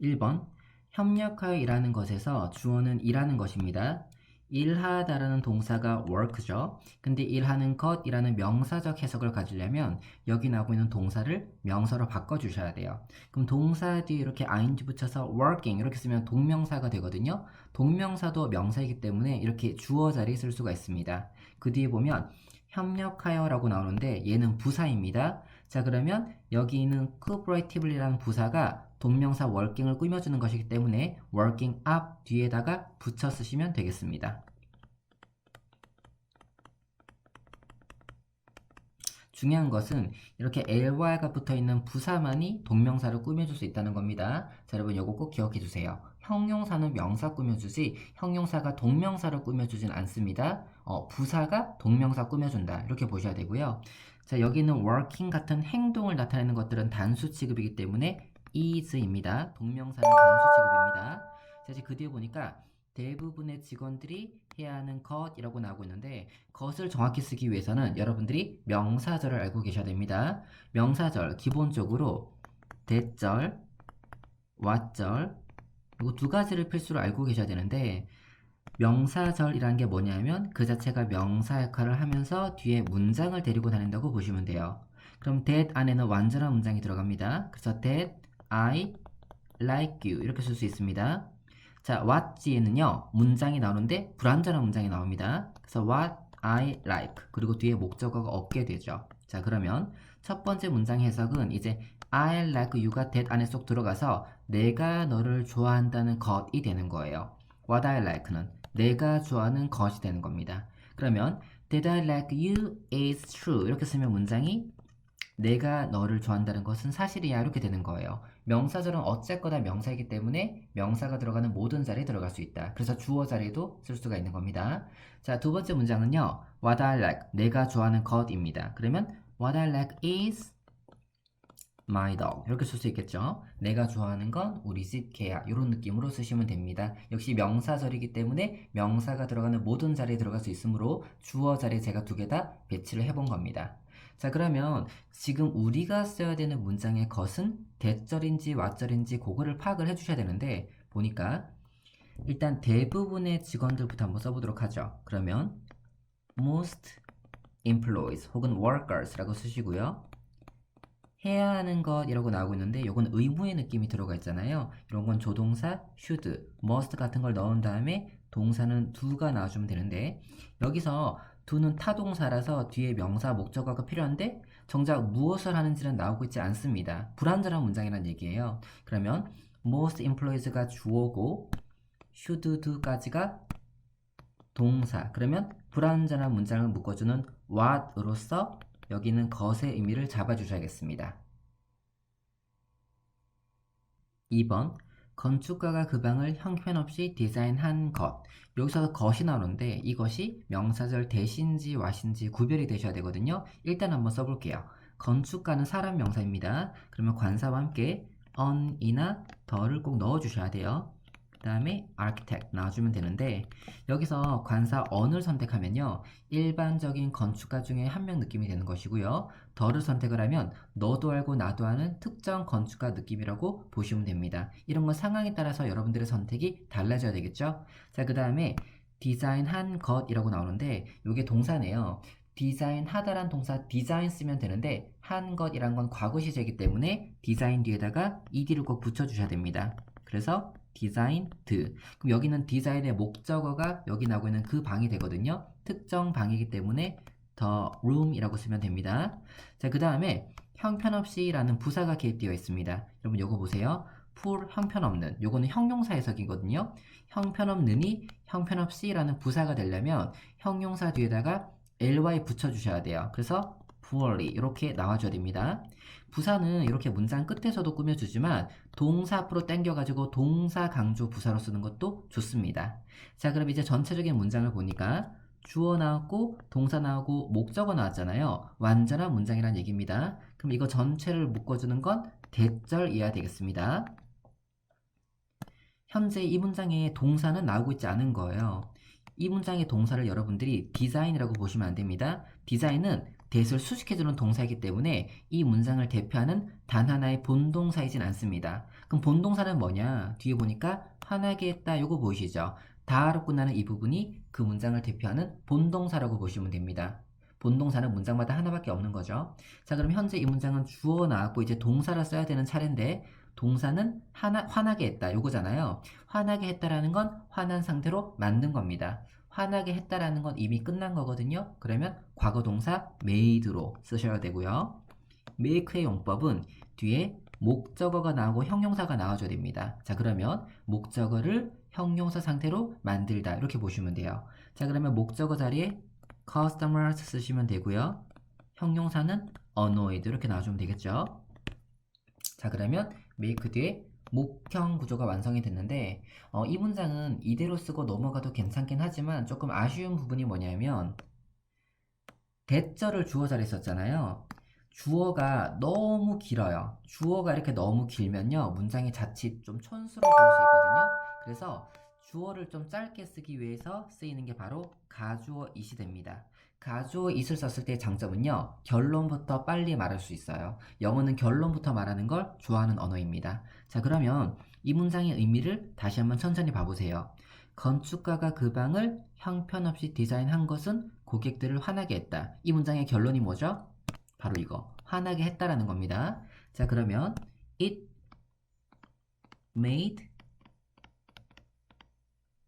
1번 협력하여 일하는 것에서 주어는 일하는 것입니다. 일하다라는 동사가 work죠. 근데 일하는 것이라는 명사적 해석을 가지려면 여기 나오고 있는 동사를 명사로 바꿔주셔야 돼요. 그럼 동사 뒤에 이렇게 ing 붙여서 working 이렇게 쓰면 동명사가 되거든요. 동명사도 명사이기 때문에 이렇게 주어 자리에 쓸 수가 있습니다. 그 뒤에 보면 협력하여 라고 나오는데 얘는 부사입니다. 자, 그러면 여기 있는 cooperatively라는 부사가 동명사 working을 꾸며주는 것이기 때문에 working up 뒤에다가 붙여 쓰시면 되겠습니다. 중요한 것은 이렇게 ly가 붙어있는 부사만이 동명사를 꾸며줄 수 있다는 겁니다. 자, 여러분 이거 꼭 기억해 주세요. 형용사는 명사 꾸며주지 형용사가 동명사를 꾸며주진 않습니다. 부사가 동명사 꾸며준다 이렇게 보셔야 되고요. 자, 여기는 working 같은 행동을 나타내는 것들은 단수 취급이기 때문에 is입니다. 동명사는 단수 취급입니다. 자, 이제 그 뒤에 보니까 대부분의 직원들이 해야 하는 것이라고 나오고 있는데 것을 정확히 쓰기 위해서는 여러분들이 명사절을 알고 계셔야 됩니다. 명사절 기본적으로 대절, 왓절 이거 두 가지를 필수로 알고 계셔야 되는데 명사절이라는 게 뭐냐면 그 자체가 명사 역할을 하면서 뒤에 문장을 데리고 다닌다고 보시면 돼요. 그럼 that 안에는 완전한 문장이 들어갑니다. 그래서 that I like you 이렇게 쓸 수 있습니다. 자, what 뒤에는요 문장이 나오는데 불완전한 문장이 나옵니다. 그래서 what I like 그리고 뒤에 목적어가 없게 되죠. 자, 그러면 첫 번째 문장 해석은 이제 I like you가 that 안에 쏙 들어가서 내가 너를 좋아한다는 것이 되는 거예요. what I like는 내가 좋아하는 것이 되는 겁니다. 그러면 that I like you is true 이렇게 쓰면 문장이 내가 너를 좋아한다는 것은 사실이야 이렇게 되는 거예요. 명사절은 어쨌거나 명사이기 때문에 명사가 들어가는 모든 자리에 들어갈 수 있다. 그래서 주어 자리에도 쓸 수가 있는 겁니다. 자, 두 번째 문장은요. What I like, 내가 좋아하는 것입니다. 그러면 What I like is my dog 이렇게 쓸 수 있겠죠. 내가 좋아하는 건 우리 집 개야 이런 느낌으로 쓰시면 됩니다. 역시 명사절이기 때문에 명사가 들어가는 모든 자리에 들어갈 수 있으므로 주어 자리에 제가 두 개 다 배치를 해본 겁니다. 자, 그러면 지금 우리가 써야 되는 문장의 것은 대절인지 왓절인지 그거를 파악을 해주셔야 되는데 보니까 일단 대부분의 직원들부터 한번 써보도록 하죠. 그러면 most employees 혹은 workers라고 쓰시고요. 해야 하는 것이라고 나오고 있는데 이건 의무의 느낌이 들어가 있잖아요. 이런 건 조동사 should, must 같은 걸 넣은 다음에 동사는 do가 나와주면 되는데 여기서 do는 타동사라서 뒤에 명사, 목적어가 필요한데 정작 무엇을 하는지는 나오고 있지 않습니다. 불완전한 문장이라는 얘기예요. 그러면 most employees가 주어고 should do까지가 동사. 그러면 불완전한 문장을 묶어주는 what으로서 여기는 것의 의미를 잡아주셔야겠습니다. 2번 건축가가 그 방을 형편없이 디자인한 것. 여기서 것이 나오는데 이것이 명사절 대신지 와신지 구별이 되셔야 되거든요. 일단 한번 써볼게요. 건축가는 사람 명사입니다. 그러면 관사와 함께 on이나 더를 꼭 넣어주셔야 돼요. 그 다음에 architect 나와주면 되는데 여기서 관사 on을 선택하면요 일반적인 건축가 중에 한 명 느낌이 되는 것이고요 더를 선택을 하면 너도 알고 나도 아는 특정 건축가 느낌이라고 보시면 됩니다. 이런 건 상황에 따라서 여러분들의 선택이 달라져야 되겠죠. 자, 그 다음에 디자인한 것이라고 나오는데 이게 동사네요. 디자인하다란 동사 디자인 쓰면 되는데 한 것이란 건 과거 시제이기 때문에 디자인 뒤에다가 ed를 꼭 붙여주셔야 됩니다. 그래서 designed. 그럼 여기는 디자인의 목적어가 여기 나오고 있는 그 방이 되거든요. 특정 방이기 때문에 the room이라고 쓰면 됩니다. 자, 그 다음에 형편없이 라는 부사가 개입되어 있습니다. 여러분 요거 보세요. for 형편없는 요거는 형용사 해석이거든요. 형편없는이 형편없이 라는 부사가 되려면 형용사 뒤에다가 ly 붙여주셔야 돼요. 그래서 poorly 이렇게 나와줘야 됩니다. 부사는 이렇게 문장 끝에서도 꾸며주지만 동사 앞으로 당겨가지고 동사 강조 부사로 쓰는 것도 좋습니다. 자, 그럼 이제 전체적인 문장을 보니까 주어 나왔고 동사 나오고 목적어 나왔잖아요. 완전한 문장이란 얘기입니다. 그럼 이거 전체를 묶어주는 건 대절이어야 되겠습니다. 현재 이 문장에 동사는 나오고 있지 않은 거예요. 이 문장의 동사를 여러분들이 디자인이라고 보시면 안 됩니다. 디자인은 that을 수식해주는 동사이기 때문에 이 문장을 대표하는 단 하나의 본동사이진 않습니다. 그럼 본동사는 뭐냐? 뒤에 보니까 화나게 했다 요거 보이시죠? 다로 끝나는 이 부분이 그 문장을 대표하는 본동사라고 보시면 됩니다. 본동사는 문장마다 하나밖에 없는 거죠. 자, 그럼 현재 이 문장은 주어 나왔고 이제 동사를 써야 되는 차례인데 동사는 화나게 했다 요거잖아요. 화나게 했다라는 건 화난 상태로 만든 겁니다. 화나게 했다라는 건 이미 끝난 거거든요. 그러면 과거 동사 made로 쓰셔야 되고요. make의 용법은 뒤에 목적어가 나오고 형용사가 나와줘야 됩니다. 자, 그러면 목적어를 형용사 상태로 만들다 이렇게 보시면 돼요. 자, 그러면 목적어 자리에 customers 쓰시면 되고요. 형용사는 annoyed 이렇게 나와주면 되겠죠. 자, 그러면 make 뒤에 목형 구조가 완성이 됐는데 이 문장은 이대로 쓰고 넘어가도 괜찮긴 하지만 조금 아쉬운 부분이 뭐냐면 대절을 주어 자리에 썼잖아요. 주어가 너무 길어요. 주어가 이렇게 너무 길면요 문장이 자칫 좀 촌스러워 보일 수 있거든요. 그래서 주어를 좀 짧게 쓰기 위해서 쓰이는 게 바로 가주어 it이 됩니다. 가주어 it을 썼을 때의 장점은요 결론부터 빨리 말할 수 있어요. 영어는 결론부터 말하는 걸 좋아하는 언어입니다. 자, 그러면 이 문장의 의미를 다시 한번 천천히 봐보세요. 건축가가 그 방을 형편없이 디자인한 것은 고객들을 화나게 했다. 이 문장의 결론이 뭐죠? 바로 이거. 화나게 했다라는 겁니다. 자, 그러면 it made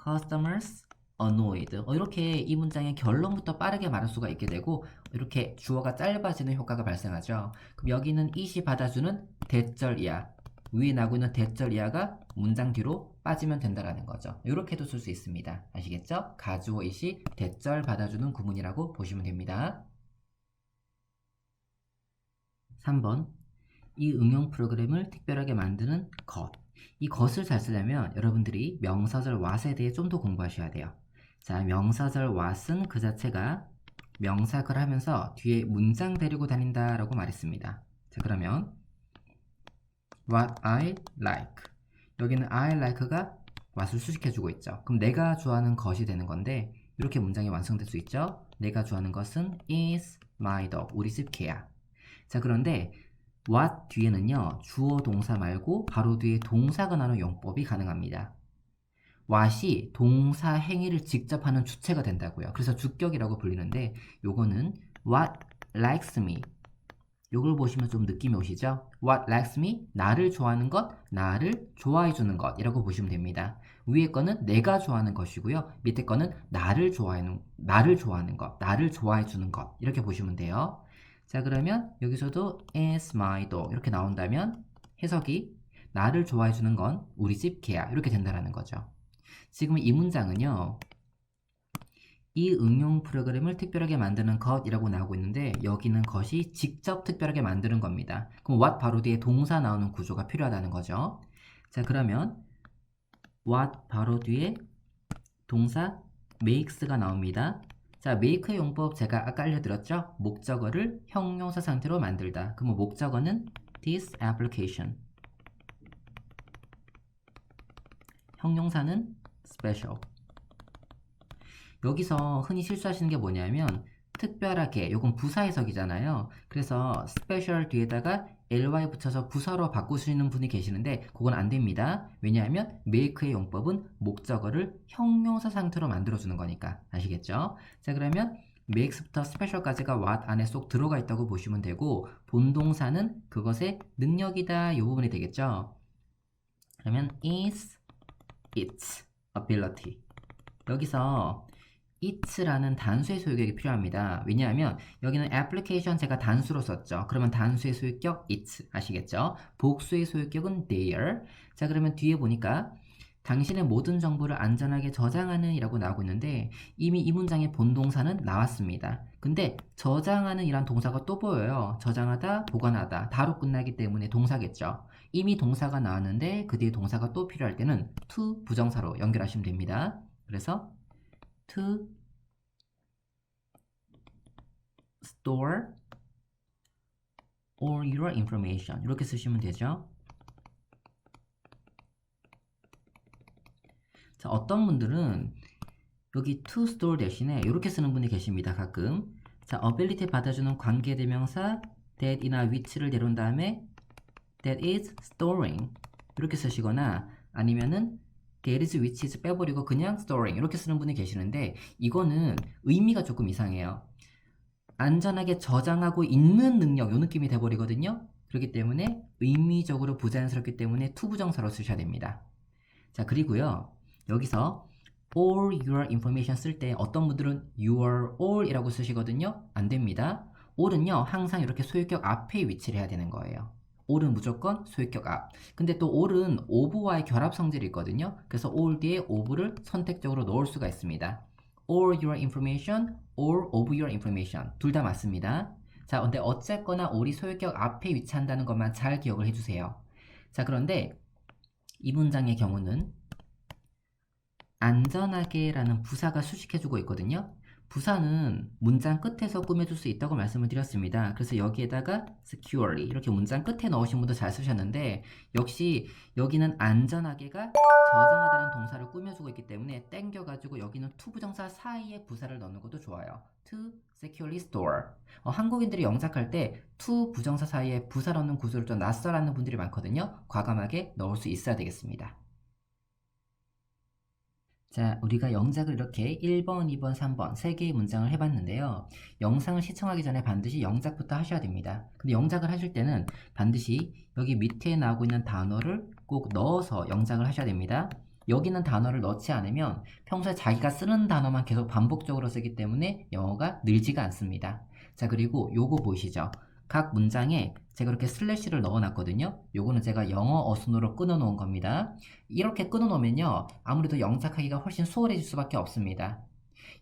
customers annoyed. 이렇게 이 문장의 결론부터 빠르게 말할 수가 있게 되고 이렇게 주어가 짧아지는 효과가 발생하죠. 그럼 여기는 it이 받아주는 대절이야. 위에 나오고 있는 대절이야가 문장 뒤로 빠지면 된다라는 거죠. 이렇게도 쓸 수 있습니다. 아시겠죠? 가주어 it이 대절 받아주는 구문이라고 보시면 됩니다. 3번. 이 응용 프로그램을 특별하게 만드는 것. 이 것을 잘 쓰려면 여러분들이 명사절 what에 대해 좀 더 공부하셔야 돼요. 자, 명사절 what은 그 자체가 명사를 하면서 뒤에 문장 데리고 다닌다 라고 말했습니다. 자, 그러면 what I like. 여기는 I like가 what을 수식해주고 있죠. 그럼 내가 좋아하는 것이 되는 건데 이렇게 문장이 완성될 수 있죠. 내가 좋아하는 것은 is my dog. 우리 집 개야. 자, 그런데 what 뒤에는요 주어 동사 말고 바로 뒤에 동사가 나오는 용법이 가능합니다. what이 동사 행위를 직접 하는 주체가 된다고요. 그래서 주격이라고 불리는데 요거는 what likes me 요걸 보시면 좀 느낌이 오시죠? What likes me? 나를 좋아하는 것, 나를 좋아해 주는 것 이라고 보시면 됩니다. 위에 거는 내가 좋아하는 것이고요. 밑에 거는 나를 좋아하는 것, 나를 좋아해 주는 것 이렇게 보시면 돼요. 자, 그러면 여기서도 is my dog 이렇게 나온다면 해석이 나를 좋아해 주는 건 우리 집 개야 이렇게 된다는 거죠. 지금 이 문장은요. 이 응용 프로그램을 특별하게 만드는 것이라고 나오고 있는데 여기는 것이 직접 특별하게 만드는 겁니다. 그럼 what 바로 뒤에 동사 나오는 구조가 필요하다는 거죠. 자, 그러면 what 바로 뒤에 동사 makes가 나옵니다. 자, make의 용법 제가 아까 알려드렸죠? 목적어를 형용사 상태로 만들다. 그럼 목적어는 this application. 형용사는 special. 여기서 흔히 실수하시는 게 뭐냐면 특별하게 요건 부사 해석이잖아요. 그래서 special 뒤에다가 ly 붙여서 부사로 바꾸시는 분이 계시는데 그건 안 됩니다. 왜냐하면 make의 용법은 목적어를 형용사 상태로 만들어주는 거니까 아시겠죠? 자, 그러면 makes부터 special까지가 what 안에 쏙 들어가 있다고 보시면 되고 본동사는 그것의 능력이다 이 부분이 되겠죠? 그러면 is its ability. 여기서 it라는 단수의 소유격이 필요합니다. 왜냐하면 여기는 application 제가 단수로 썼죠. 그러면 단수의 소유격 it 아시겠죠? 복수의 소유격은 their. 자, 그러면 뒤에 보니까 당신의 모든 정보를 안전하게 저장하는 이라고 나오고 있는데 이미 이 문장의 본동사는 나왔습니다. 근데 저장하는 이란 동사가 또 보여요. 저장하다, 보관하다, 다로 끝나기 때문에 동사겠죠. 이미 동사가 나왔는데 그 뒤에 동사가 또 필요할 때는 to 부정사로 연결하시면 됩니다. 그래서 to store all your information 이렇게 쓰시면 되죠. 자, 어떤 분들은 여기 to store 대신에 이렇게 쓰는 분이 계십니다. 가끔. 자, ability 받아주는 관계대명사 that이나 which를 내려온 다음에 that is storing 이렇게 쓰시거나 아니면은 that is which is 빼버리고 그냥 storing 이렇게 쓰는 분이 계시는데 이거는 의미가 조금 이상해요. 안전하게 저장하고 있는 능력 요 느낌이 돼버리거든요. 그렇기 때문에 의미적으로 부자연스럽기 때문에 투부정사로 쓰셔야 됩니다. 자, 그리고요 여기서 all your information 쓸 때 어떤 분들은 your all 이라고 쓰시거든요. 안 됩니다. all은요 항상 이렇게 소유격 앞에 위치를 해야 되는 거예요. all은 무조건 소유격 앞. 근데 또 all은 of와의 결합 성질이 있거든요. 그래서 all 뒤에 of를 선택적으로 넣을 수가 있습니다. all your information, all of your information 둘 다 맞습니다. 자, 근데 어쨌거나 all이 소유격 앞에 위치한다는 것만 잘 기억을 해주세요. 자, 그런데 이 문장의 경우는 안전하게 라는 부사가 수식해주고 있거든요. 부사는 문장 끝에서 꾸며줄 수 있다고 말씀을 드렸습니다. 그래서 여기에다가 securely 이렇게 문장 끝에 넣으신 분도 잘 쓰셨는데 역시 여기는 안전하게가 저장하다는 동사를 꾸며주고 있기 때문에 땡겨가지고 여기는 to 부정사 사이에 부사를 넣는 것도 좋아요. to securely store. 한국인들이 영작할 때 to 부정사 사이에 부사 넣는 구조를 좀 낯설어하는 분들이 많거든요. 과감하게 넣을 수 있어야 되겠습니다. 자, 우리가 영작을 이렇게 1번, 2번, 3번 3개의 문장을 해봤는데요. 영상을 시청하기 전에 반드시 영작부터 하셔야 됩니다. 근데 영작을 하실 때는 반드시 여기 밑에 나오고 있는 단어를 꼭 넣어서 영작을 하셔야 됩니다. 여기 있는 단어를 넣지 않으면 평소에 자기가 쓰는 단어만 계속 반복적으로 쓰기 때문에 영어가 늘지가 않습니다. 자, 그리고 요거 보이시죠? 각 문장에 제가 이렇게 슬래시를 넣어놨거든요. 요거는 제가 영어 어순으로 끊어놓은 겁니다. 이렇게 끊어놓으면요 아무래도 영작하기가 훨씬 수월해질 수밖에 없습니다.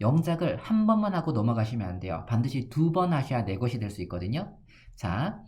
영작을 한 번만 하고 넘어가시면 안 돼요. 반드시 2번 하셔야 내 것이 될 수 있거든요. 자,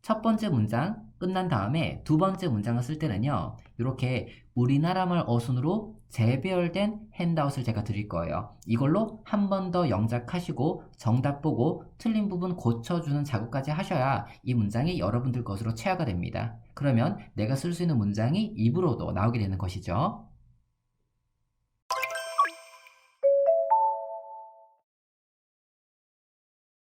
첫 번째 문장 끝난 다음에 두 번째 문장을 쓸 때는요 이렇게 우리나라말 어순으로 재배열된 핸드아웃을 제가 드릴 거예요. 이걸로 한 번 더 영작하시고 정답 보고 틀린 부분 고쳐주는 작업까지 하셔야 이 문장이 여러분들 것으로 체화가 됩니다. 그러면 내가 쓸 수 있는 문장이 입으로도 나오게 되는 것이죠.